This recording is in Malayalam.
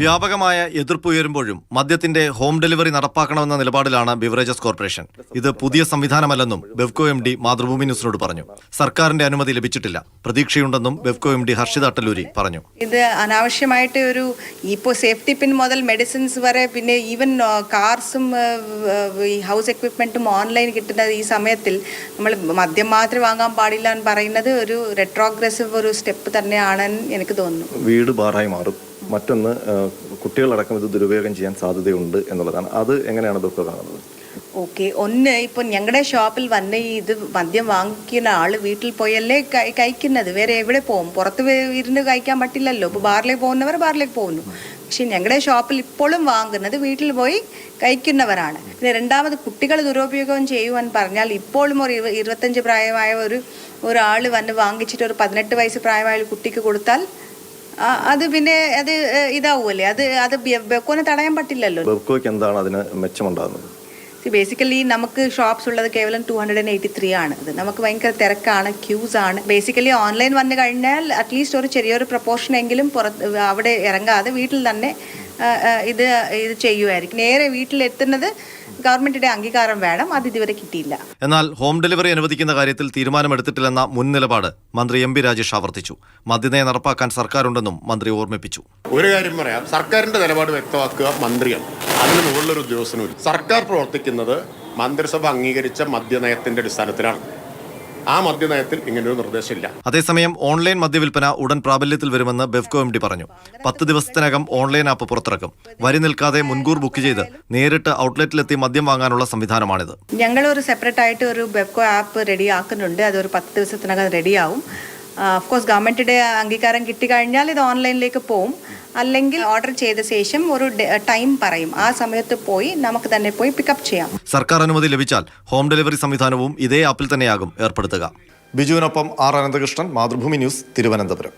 വ്യാപകമായ എതിർപ്പുയരുമ്പോഴും മദ്യത്തിന്റെ ഹോം ഡെലിവറി നടപ്പാക്കണമെന്ന നിലപാടിലാണ് ബിവറേജസ് കോർപ്പറേഷൻ. ഇത് പുതിയ സംവിധാനമല്ലെന്നും ബെവ്കോ എംഡി മാതൃഭൂമി ന്യൂസിനോട് പറഞ്ഞു. സർക്കാരിന്റെ അനുമതി ലഭിച്ചിട്ടില്ല, പ്രതീക്ഷയുണ്ടെന്നും ബെവ്കോ എംഡി ഹർഷിത അട്ടലൂരി പറഞ്ഞു. ഇത് അനാവശ്യമായിട്ട് ഇപ്പോൾ സേഫ്റ്റി പിൻ മുതൽ മെഡിസിൻസ് വരെ, പിന്നെ ഈവൻ കാർസും ഹൗസ് എക്വിപ്മെന്റും ഓൺലൈൻ കിട്ടുന്നത് ഈ സമയത്തിൽ നമ്മൾ മദ്യം മാത്രം വാങ്ങാൻ പാടില്ല എന്ന് പറയുന്നത് ഒരു റെട്രോഗ്രസീവ് ഒരു സ്റ്റെപ്പ് തന്നെയാണെന്ന് എനിക്ക് തോന്നുന്നു. വീട് ബാറായി മാറും. മറ്റൊന്ന്, കുട്ടികളടക്കം ഇത് ദുരുപയോഗം ചെയ്യാൻ സാധ്യതയുണ്ട് എന്നുള്ളതാണ്. അത് എങ്ങനെയാണ് ബെവ്കോ കാണുന്നത്? ഓക്കെ, ഇപ്പം ഞങ്ങളുടെ ഷോപ്പിൽ വന്ന് ഇത് മദ്യം വാങ്ങിക്കുന്ന ആള് വീട്ടിൽ പോയല്ലേ കഴിക്കുന്നത്, വേറെ എവിടെ പോകും? പുറത്ത് ഇരുന്ന് കഴിക്കാൻ പറ്റില്ലല്ലോ. ഇപ്പോൾ ബാറിലേക്ക് പോകുന്നവർ ബാറിലേക്ക് പോകുന്നു. പക്ഷെ ഞങ്ങളുടെ ഷോപ്പിൽ ഇപ്പോഴും വാങ്ങുന്നത് വീട്ടിൽ പോയി കഴിക്കുന്നവരാണ്. പിന്നെ രണ്ടാമത്, കുട്ടികൾ ദുരുപയോഗം ചെയ്യുവാൻ പറഞ്ഞാൽ ഇപ്പോഴും ഒരു 25 പ്രായമായ ഒരാൾ വന്ന് വാങ്ങിച്ചിട്ട് ഒരു 18 വയസ്സ് പ്രായമായ ഒരു കുട്ടിക്ക് കൊടുത്താൽ അത് പിന്നെ അത് ഇതാവുമല്ലേ, അത് ബെവ്കോനെ തടയാൻ പറ്റില്ലല്ലോ. ബെവ്കോയ്ക്ക് എന്താണ് അതിന് മെച്ചമുണ്ടാകുന്നത്? ബേസിക്കലി നമുക്ക് ഷോപ്സ് ഉള്ളത് കേവലം 283 ആണ്. ഇത് നമുക്ക് ഭയങ്കര തിരക്കാണ്, ക്യൂസ് ആണ്. ബേസിക്കലി ഓൺലൈൻ വന്നു കഴിഞ്ഞാൽ അറ്റ്ലീസ്റ്റ് ഒരു ചെറിയൊരു പ്രൊപ്പോർഷൻ എങ്കിലും അവിടെ ഇറങ്ങാതെ വീട്ടിൽ തന്നെ ഇത് ചെയ്യുമായിരിക്കും. നേരെ വീട്ടിലെത്തുന്നത് ഗവൺമെന്റിന്റെ അംഗീകാരം വേണം, അത് ഇതുവരെ കിട്ടിയില്ല. എന്നാൽ ഹോം ഡെലിവറി അനുവദിക്കുന്ന കാര്യത്തിൽ തീരുമാനമെടുത്തിട്ടില്ലെന്ന മുൻ നിലപാട് മന്ത്രി എം പി രാജേഷ് ആവർത്തിച്ചു. മദ്യനയം നടപ്പാക്കാൻ സർക്കാരുണ്ടെന്നും മന്ത്രി ഓർമ്മിപ്പിച്ചു. ഒരു കാര്യം പറയാം, സർക്കാരിന്റെ നിലപാട് വ്യക്തമാക്കുക മന്ത്രിയാണ്, അതിന് മുകളിലൊരു ഉദ്യോഗസ്ഥനും. സർക്കാർ പ്രവർത്തിക്കുന്നത് മന്ത്രിസഭ അംഗീകരിച്ച മദ്യനയത്തിന്റെ അടിസ്ഥാനത്തിലാണ്. ആ മദ്യനയത്തിൽ ഇങ്ങനൊരു നിർദ്ദേശമില്ല. അതേസമയം ഓൺലൈൻ മദ്യവിൽപ്പന ഉടൻ പ്രാബല്യത്തിൽ വരുമെന്ന് ബെവ്കോ എംഡി പറഞ്ഞു. 10 ദിവസത്തിനകം ഓൺലൈൻ ആപ്പ് പുറത്തിറക്കും. വരി നിൽക്കാതെ മുൻകൂർ ബുക്ക് ചെയ്ത് നേരിട്ട് ഔട്ട്ലെറ്റിലെത്തി മദ്യം വാങ്ങാനുള്ള സംവിധാനമാണിത്. ഞങ്ങളൊരു സെപ്പറേറ്റ് ആയിട്ട് ഒരു ബെവ്കോ ആപ്പ് റെഡി ആക്കുന്നുണ്ട്. അതൊരു 10 ദിവസത്തിനകം റെഡിയാവും. ഓഫ്കോഴ്സ് ഗവൺമെന്റിന്റെ അംഗീകാരം കിട്ടിക്കഴിഞ്ഞാൽ ഇത് ഓൺലൈനിലേക്ക് പോവും. അല്ലെങ്കിൽ ഓർഡർ ചെയ്ത ശേഷം ഒരു ടൈം പറയും, ആ സമയത്ത് പോയി നമുക്ക് തന്നെ പോയി പിക്കപ്പ് ചെയ്യാം. സർക്കാർ അനുമതി ലഭിച്ചാൽ ഹോം ഡെലിവറി സംവിധാനവും ഇതേ ആപ്പിൽ തന്നെയാകും ഏർപ്പെടുത്തുക. ബിജുവിനൊപ്പം ആർ അനന്തകൃഷ്ണൻ, മാതൃഭൂമി ന്യൂസ്, തിരുവനന്തപുരം.